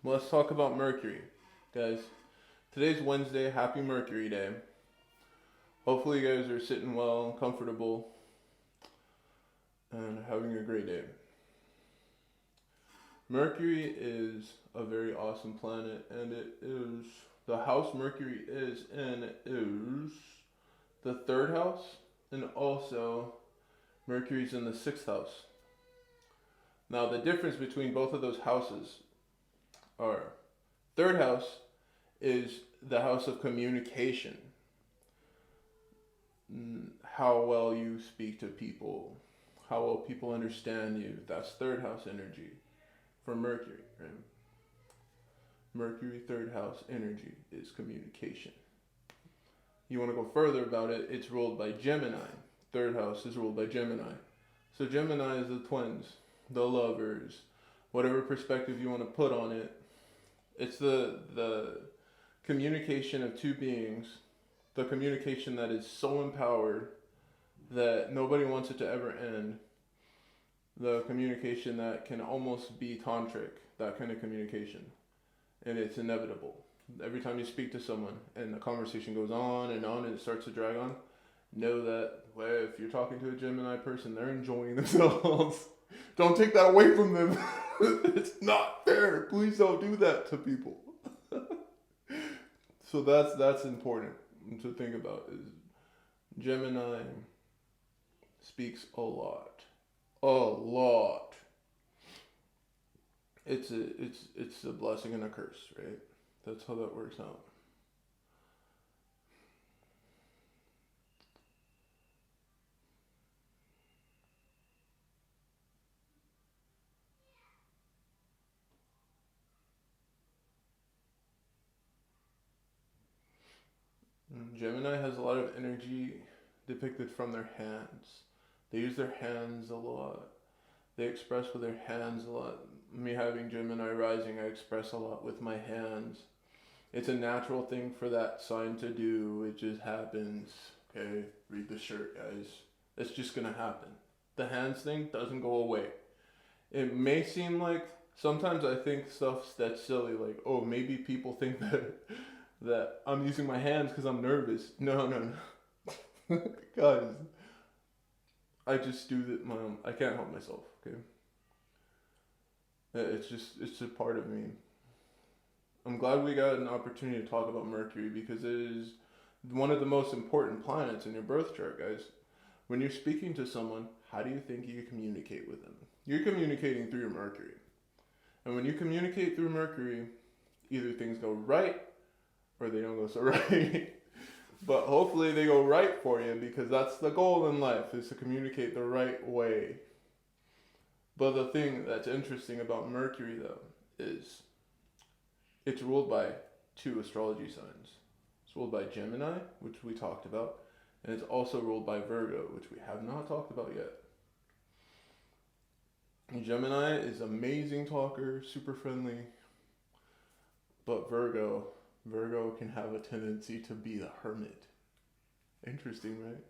Well, let's talk about Mercury, guys. Today's Wednesday. Happy Mercury Day. Hopefully, you guys are sitting well, comfortable, and having a great day. Mercury is a very awesome planet, and it is the house Mercury is in is the third house, and also Mercury's in the sixth house. Now, the difference between both of those houses are third house is the house of communication, how well you speak to people, how well people understand you. That's third house energy for Mercury, right? Mercury, third house energy is communication. You want to go further about it, it's ruled by Gemini. Third house is ruled by Gemini. So Gemini is the twins, the lovers, whatever perspective you want to put on it. It's the communication of two beings, the communication that is so empowered that nobody wants it to ever end, the communication that can almost be tantric, that kind of communication, and it's inevitable. Every time you speak to someone and the conversation goes on and it starts to drag on, know that, well, if you're talking to a Gemini person, they're enjoying themselves. Don't take that away from them. It's not fair. Please don't do that to people. So that's important to think about. Is Gemini speaks a lot, a lot. It's a blessing and a curse, right? That's how that works out. Gemini has a lot of energy depicted from their hands. They use their hands a lot. They express with their hands a lot. Me having Gemini rising, I express a lot with my hands. It's a natural thing for that sign to do. It just happens. Okay, read the shirt, guys. It's just gonna happen. The hands thing doesn't go away. It may seem like sometimes I think stuff that's silly, like, oh, maybe people think that I'm using my hands because I'm nervous. No, no, no. Guys, I just do that. I can't help myself. Okay, it's a part of me. I'm glad we got an opportunity to talk about Mercury because it is one of the most important planets in your birth chart, guys. When you're speaking to someone, how do you think you communicate with them? You're communicating through your Mercury. And when you communicate through Mercury, either things go right or they don't go so right. But hopefully they go right for you because that's the goal in life is to communicate the right way. But the thing that's interesting about Mercury though is it's ruled by two astrology signs. It's ruled by Gemini, which we talked about, and it's also ruled by Virgo, which we have not talked about yet. Gemini is amazing talker, super friendly, but Virgo can have a tendency to be the hermit. Interesting, right?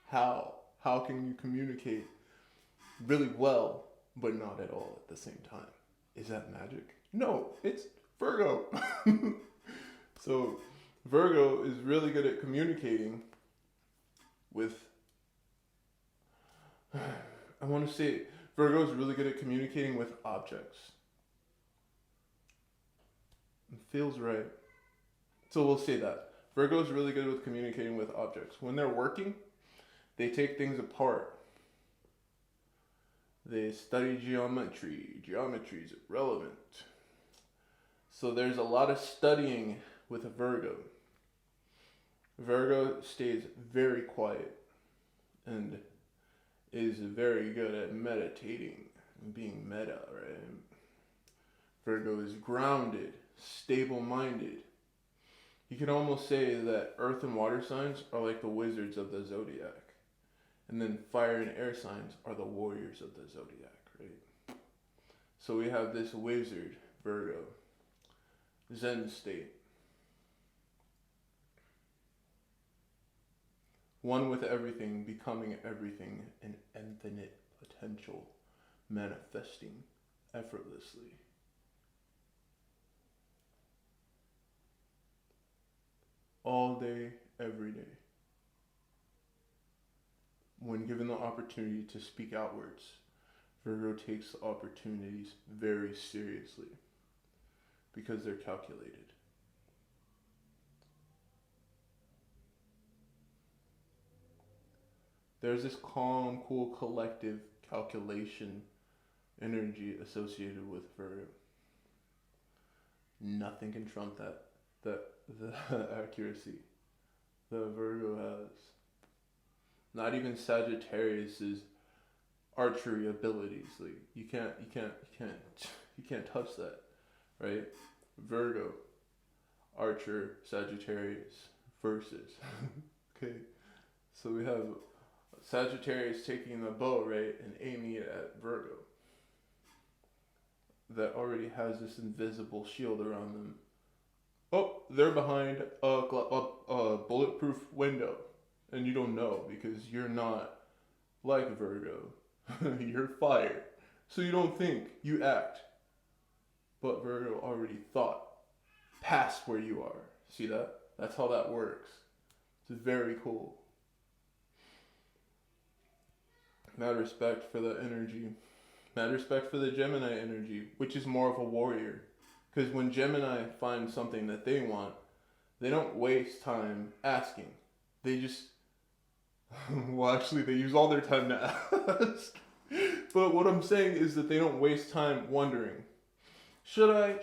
How can you communicate really well but not at all at the same time? Is that magic? No, it's Virgo. So Virgo is really good at communicating with I want to say Virgo is really good at communicating with objects. It feels right. So we'll say that. Virgo is really good with communicating with objects. When they're working, they take things apart. They study geometry. Geometry is relevant. So there's a lot of studying with a Virgo. Virgo stays very quiet and is very good at meditating and being meta, right? Virgo is grounded, stable minded. You can almost say that earth and water signs are like the wizards of the zodiac. And then fire and air signs are the warriors of the zodiac, right? So we have this wizard, Virgo, Zen state. One with everything, becoming everything, an infinite potential, manifesting effortlessly. all day, every day. When given the opportunity to speak outwards, Virgo takes the opportunities very seriously because they're calculated. There's this calm, cool, collective calculation energy associated with Virgo. Nothing can trump the accuracy that Virgo has. Not even Sagittarius's archery abilities. Like you can't touch that, right? Virgo, Archer, Sagittarius versus. Okay, so we have Sagittarius taking the bow, right, and aiming it at Virgo. That already has this invisible shield around them. Oh, they're behind a bulletproof window, and you don't know because you're not like Virgo. You're fire, so you don't think, you act. But Virgo already thought past where you are. See that? That's how that works. It's very cool. Mad respect for the energy. Mad respect for the Gemini energy, which is more of a warrior. Because when Gemini finds something that they want, they don't waste time asking. They just, well, actually, they use all their time to ask. But what I'm saying is that they don't waste time wondering, should I?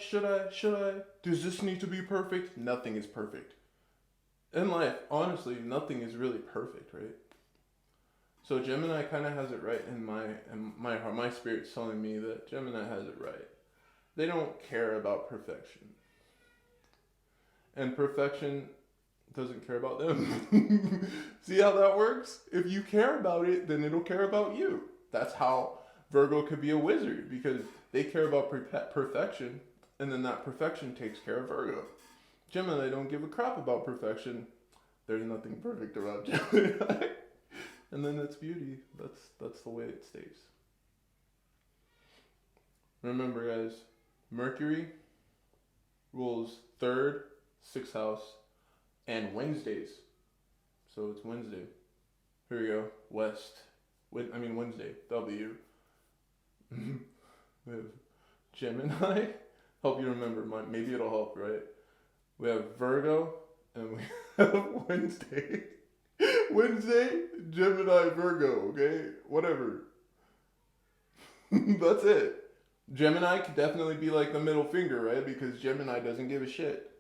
Does this need to be perfect? Nothing is perfect. In life, honestly, nothing is really perfect, right? So Gemini kind of has it right in my heart. My spirit's telling me that Gemini has it right. They don't care about perfection. And perfection doesn't care about them. See how that works? If you care about it, then it'll care about you. That's how Virgo could be a wizard, because they care about perfection, and then that perfection takes care of Virgo. Gemini don't give a crap about perfection. There's nothing perfect about Gemini. And then that's beauty. That's the way it stays. Remember, guys, Mercury rules 3rd, 6th house, and Wednesdays. So it's Wednesday. Here we go. Wednesday. W. We have Gemini. Help you remember. Maybe it'll help, right? We have Virgo, and we have Wednesday. Wednesday, Gemini, Virgo, okay? Whatever. That's it. Gemini could definitely be like the middle finger, right? Because Gemini doesn't give a shit.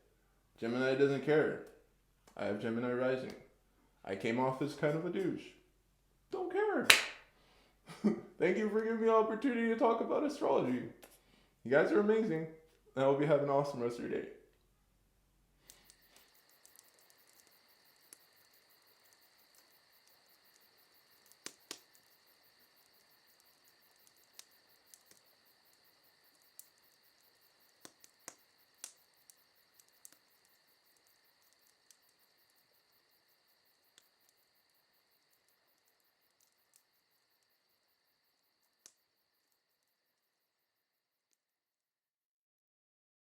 Gemini doesn't care. I have Gemini rising. I came off as kind of a douche. Don't care. Thank you for giving me the opportunity to talk about astrology. You guys are amazing. I hope you have an awesome rest of your day.